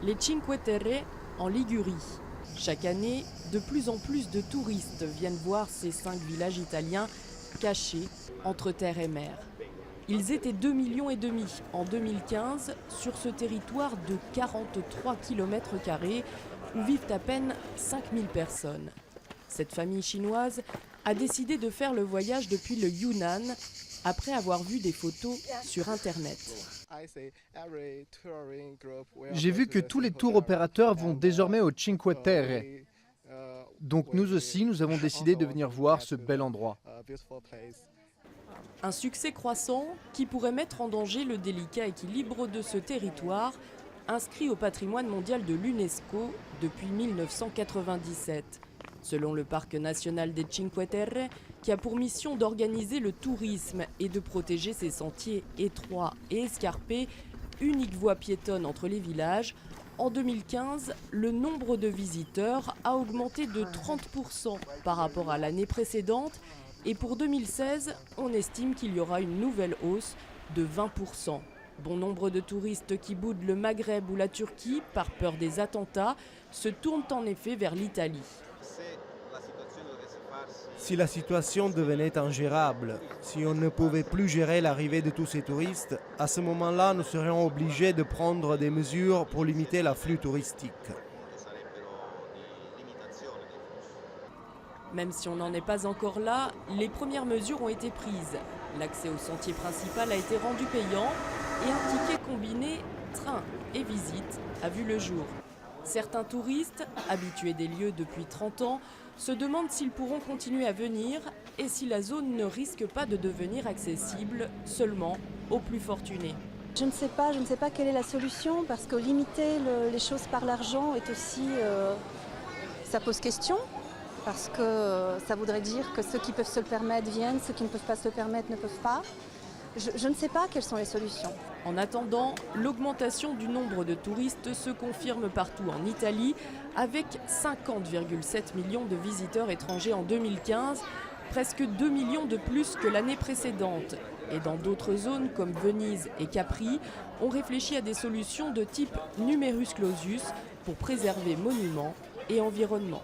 Les Cinque Terre en Ligurie. Chaque année, de plus en plus de touristes viennent voir ces 5 villages italiens cachés entre terre et mer. Ils étaient 2,5 millions en 2015 sur ce territoire de 43 km² où vivent à peine 5000 personnes. Cette famille chinoise a décidé de faire le voyage depuis le Yunnan après avoir vu des photos sur Internet. J'ai vu que tous les tours opérateurs vont désormais aux Cinque Terre. Donc nous aussi, nous avons décidé de venir voir ce bel endroit. Un succès croissant qui pourrait mettre en danger le délicat équilibre de ce territoire, inscrit au patrimoine mondial de l'UNESCO depuis 1997. Selon le parc national des Cinque Terre, qui a pour mission d'organiser le tourisme et de protéger ses sentiers étroits et escarpés, unique voie piétonne entre les villages, en 2015, le nombre de visiteurs a augmenté de 30% par rapport à l'année précédente. Et pour 2016, on estime qu'il y aura une nouvelle hausse de 20%. Bon nombre de touristes qui boudent le Maghreb ou la Turquie par peur des attentats se tournent en effet vers l'Italie. Si la situation devenait ingérable, si on ne pouvait plus gérer l'arrivée de tous ces touristes, à ce moment-là, nous serions obligés de prendre des mesures pour limiter l'afflux touristique. Même si on n'en est pas encore là, les premières mesures ont été prises. L'accès au sentier principal a été rendu payant et un ticket combiné train et visite a vu le jour. Certains touristes, habitués des lieux depuis 30 ans, se demandent s'ils pourront continuer à venir et si la zone ne risque pas de devenir accessible seulement aux plus fortunés. Je ne sais pas quelle est la solution parce que limiter les choses par l'argent est aussi... ça pose question. Parce que ça voudrait dire que ceux qui peuvent se le permettre viennent, ceux qui ne peuvent pas se le permettre ne peuvent pas. Je ne sais pas quelles sont les solutions. En attendant, l'augmentation du nombre de touristes se confirme partout en Italie, avec 50,7 millions de visiteurs étrangers en 2015, presque 2 millions de plus que l'année précédente. Et dans d'autres zones comme Venise et Capri, on réfléchit à des solutions de type numerus clausus pour préserver monuments et environnement.